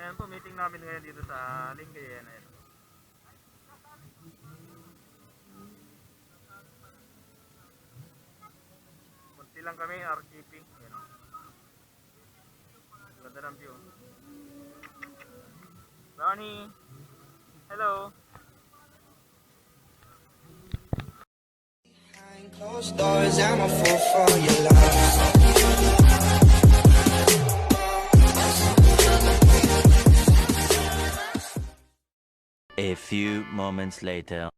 Ayan po, meeting namin ngayon dito sa Lingayen. Ayan. Kunti lang kami, RGP. Ayan. Ganda ng view. Ronnie! Hello! Behind closed doors, I'm a fool for your love. A few moments later.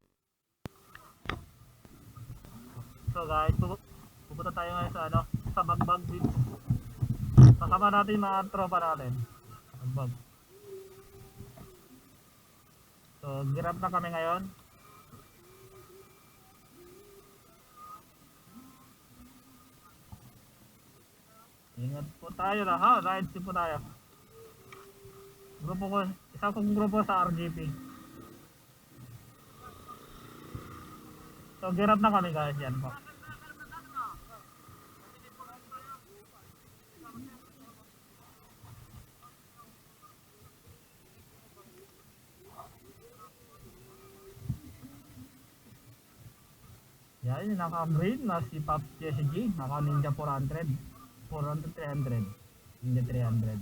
So guys, pupunta tayo ngayon sa sa Bagbag Beach. Kasama natin yung mga tropa natin. Bagbag. So, girap na kami ngayon. Ingat po tayo na ha, rides po tayo. Grupo ko, isa kong grupo sa RGP. So, girap na kami guys, yan po. Yan, naka-green na si Pops PSG, naka-Ninja 400, 300, Ninja 300.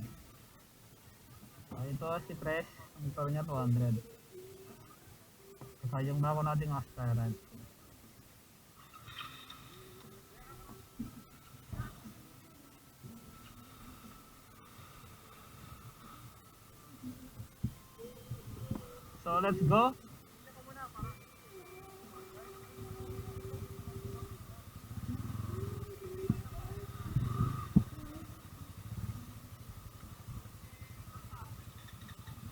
Ito si Press, ang ito niya 200. Sayang na ako nating aspirant. So let's go.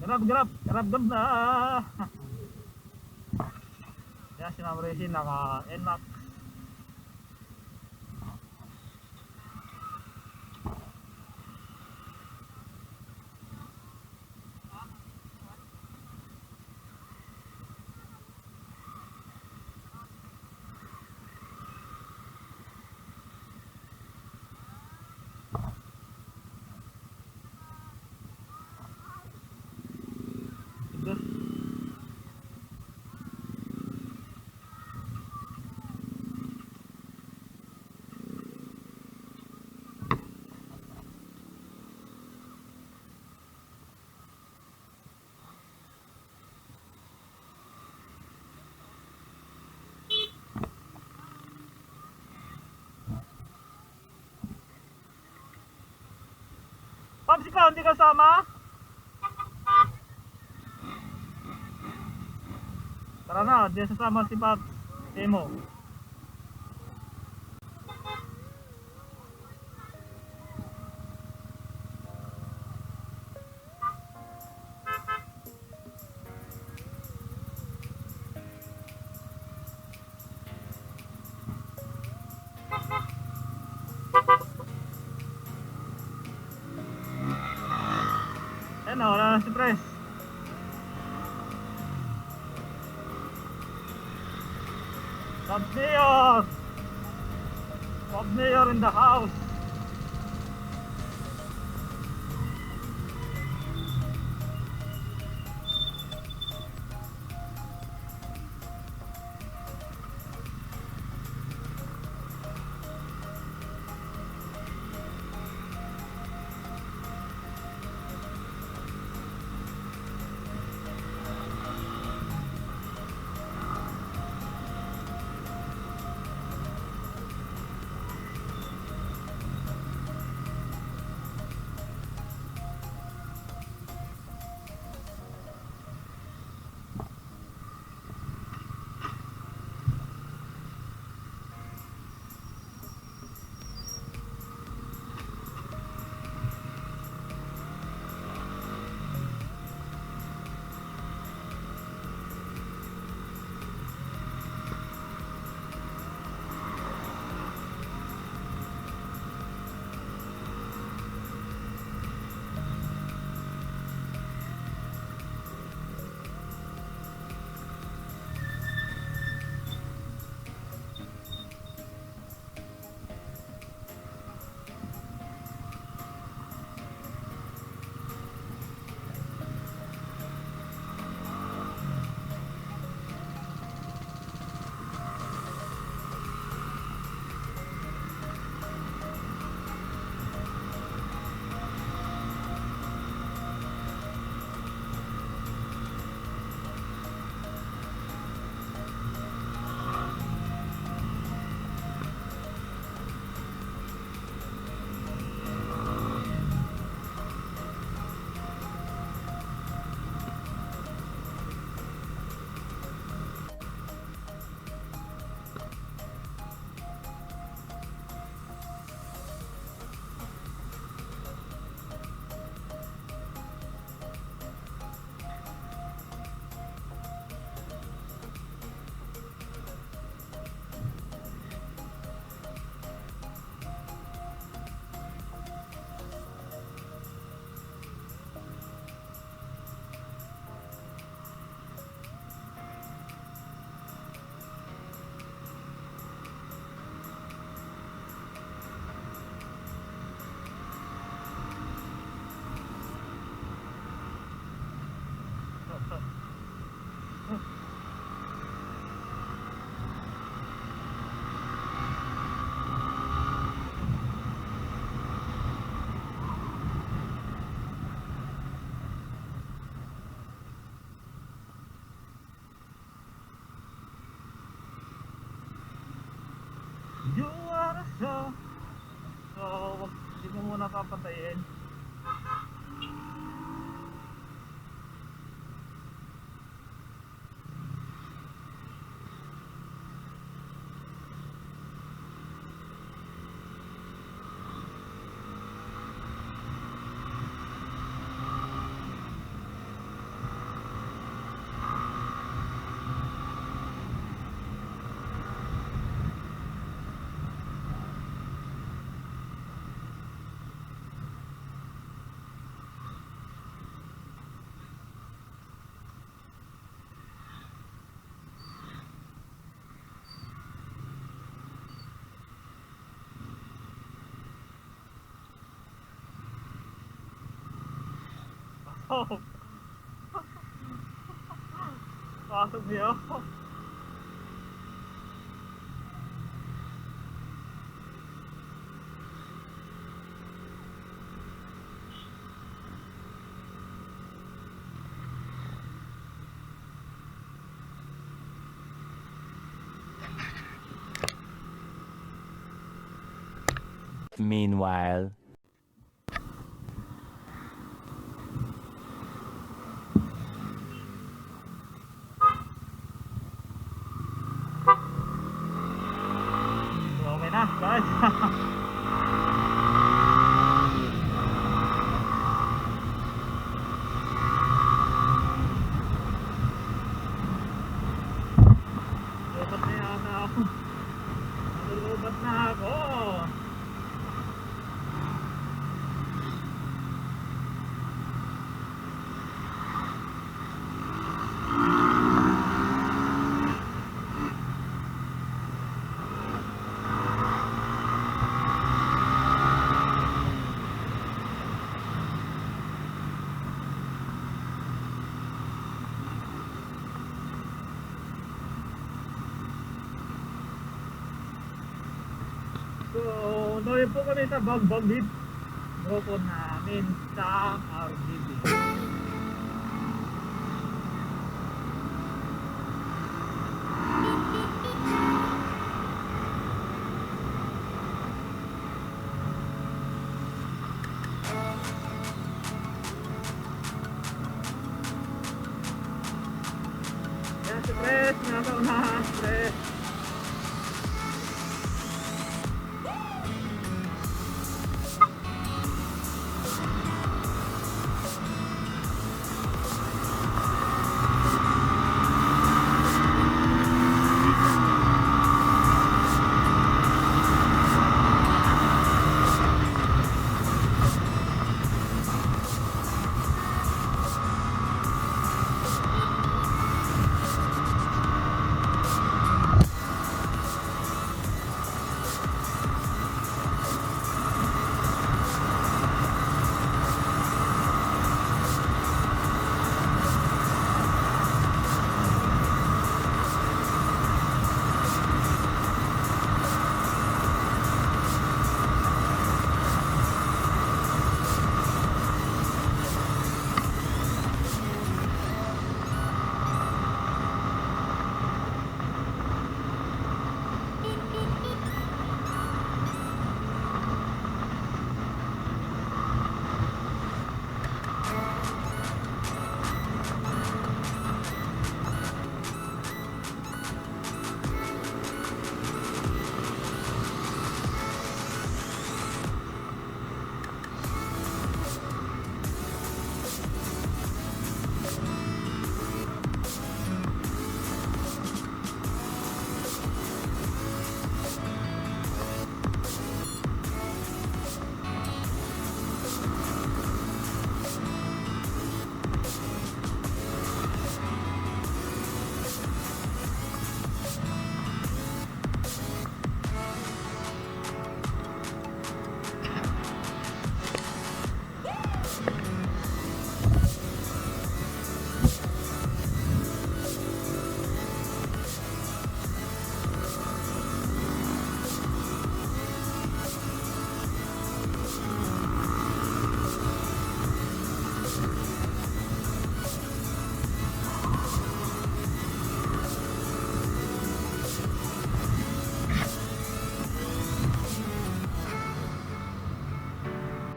Grab na. Yan, si Ma'am Racing naka NMAX. Pops, ikaw hindi kasama? Tara na, di sasama si Pops. Demo. Ayan na, wala na si Press. Pops Mayor! Pops Mayor in the house! na papatayin. Oh. Pasok niyo. Meanwhile. Okay na, guys. Lubat na yata ako. Lubat na ako. So, dahil po kami sa Bagbagid. Grupo namin sa RGB. Yan si Pres, nasa unahan, Pres.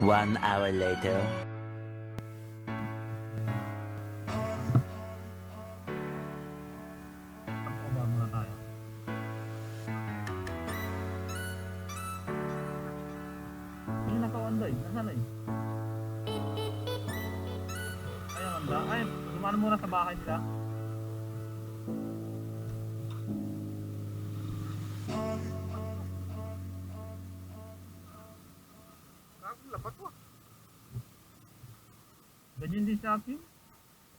1 hour later. Pagpaba muna tayo. Yung nakawandoy, nasaan na yun? Ayun, anda. Ay, dumano muna sa bahay nila. Ganyan din sa akin.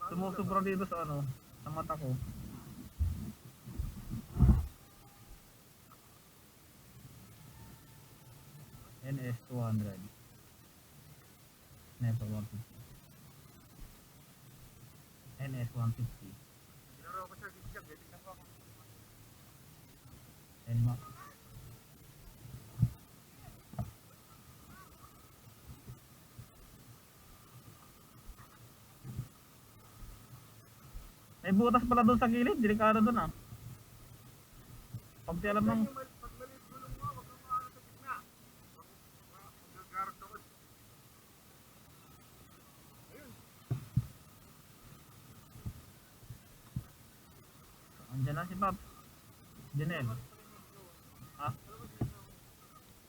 Sumusubra dito sa ano, sa mata ko. NS 200. Sniper 150. NS 150. NMAX. May butas pala doon sa gilid, delikado doon ah. Pag di alam ng... Andiyan na si Bob. Janel. Ha?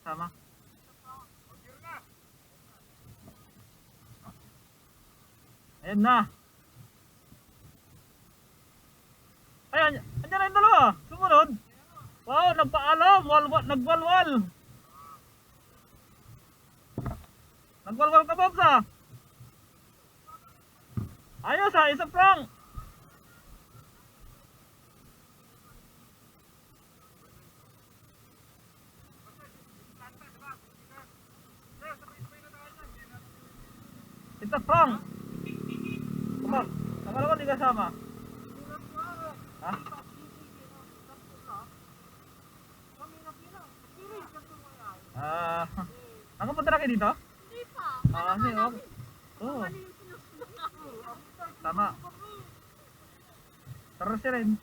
Sama? Ayan na! Ayan, andyan na yung dalawa. Sumunod. Wow, nagpaalam. Nagwalwal. Nagwalwal ka, Bobs ah. Ayos ah, isa prank. It's a prank. Kumag, akala ko di kasama. Ha? Nakapunta na kayo dito? Hindi pa. Kasi okay. Oo. Tama. Tara siya rin.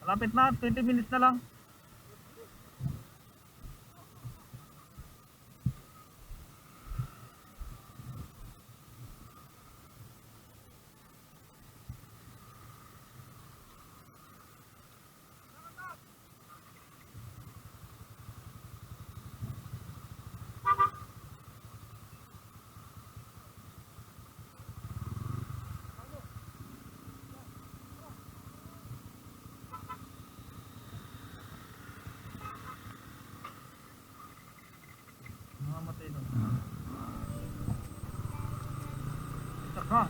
Malapit na, 20 minutes na lang. Namamatay doon. Saka.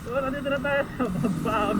So, nandito na tayo sa Bagbag.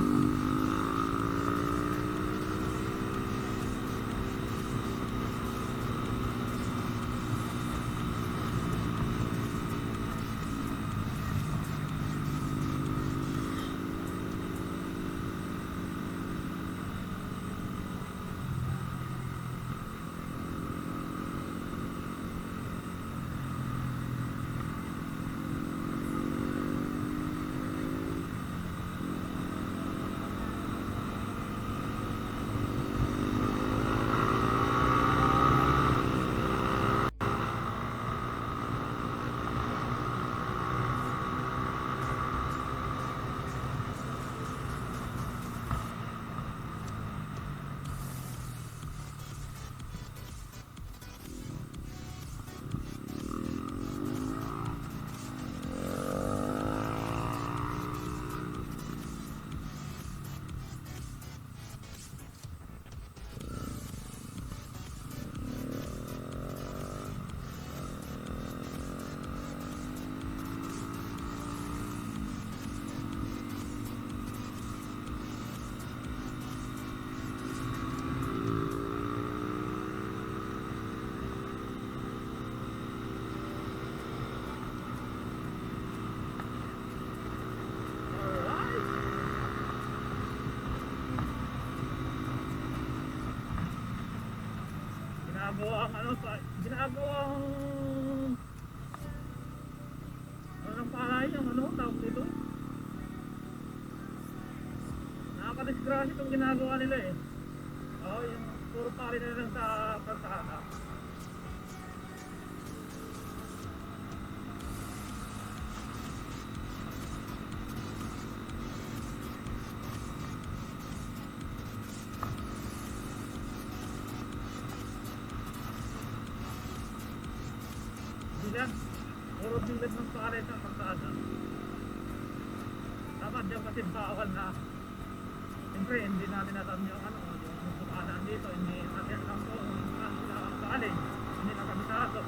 ginagawang ano sa ginagawang ano ng pahay yung ano tawag dito. Nakakadisgrasya itong ginagawa nila eh. Oh, yung puro pari na lang sa kalsada. Bilag, puro bilag ng pare sa kalsada. Dapat dyan kasi bawal na. Siyempre, hindi natin alam yung ano, yung sukanan dito, hindi natin alam kung saan sila galing, hindi nakabisado.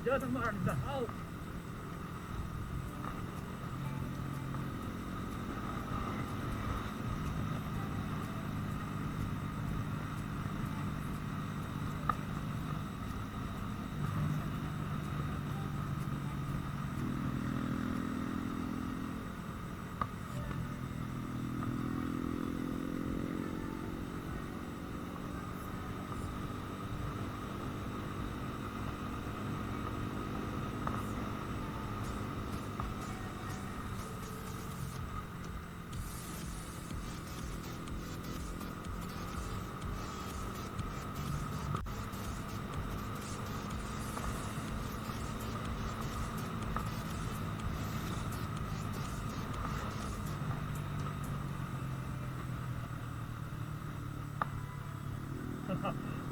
Gentlemen, the house.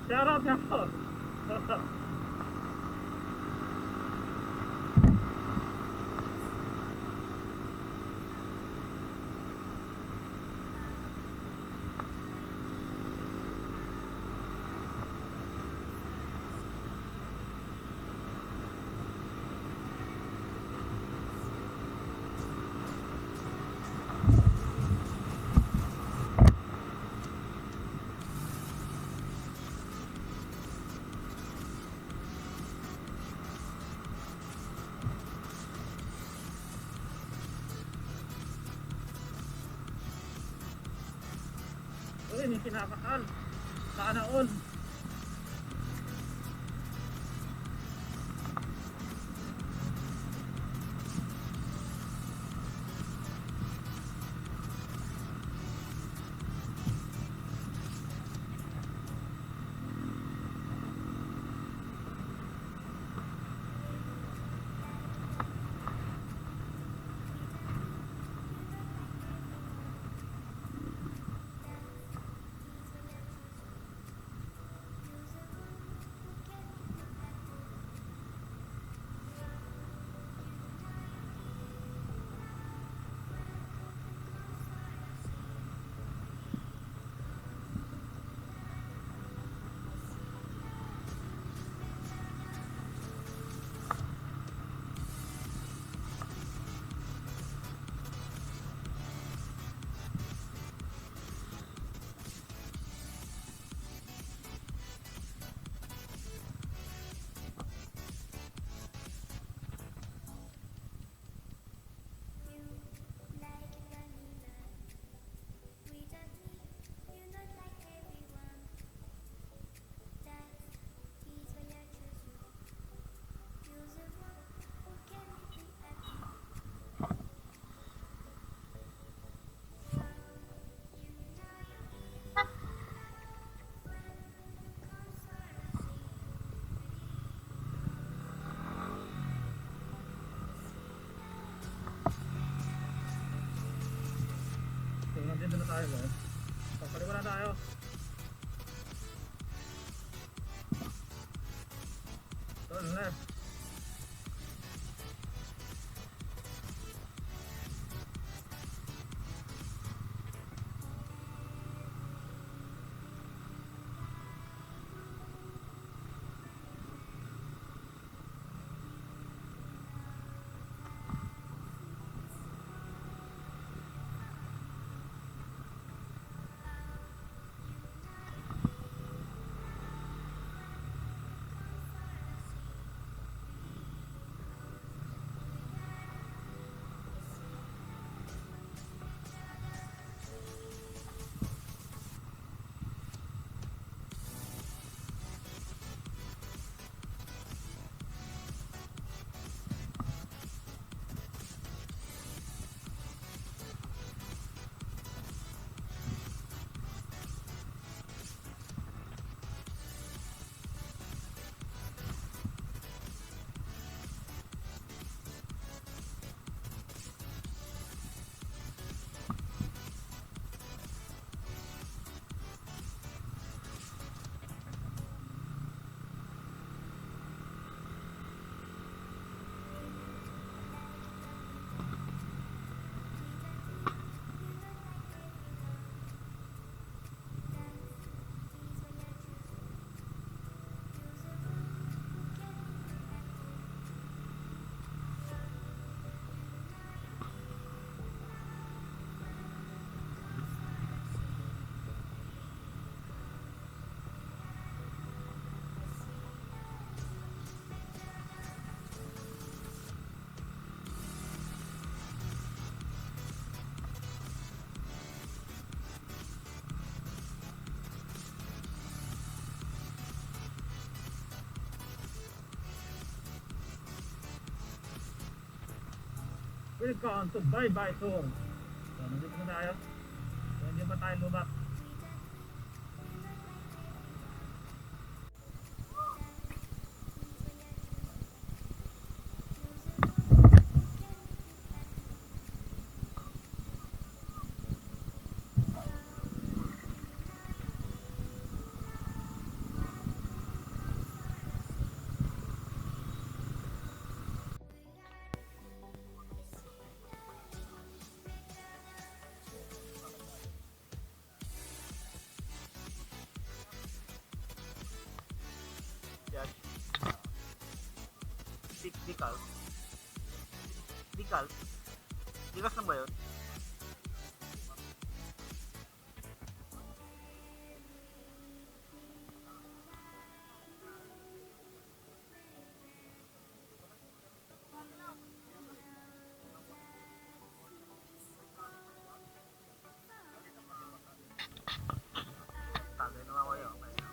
Shout out to Uy, may kinakasal. Sa Sana all. So, nandito na tayo guys. Papaliwa na tayo. Turn left. Welcome to Bye Bye Tour. So, nandito na tayo. So, hindi pa tayo lubak. Yan. Decal. Decal. Decal lang ba yun? Tagay naman ko yun.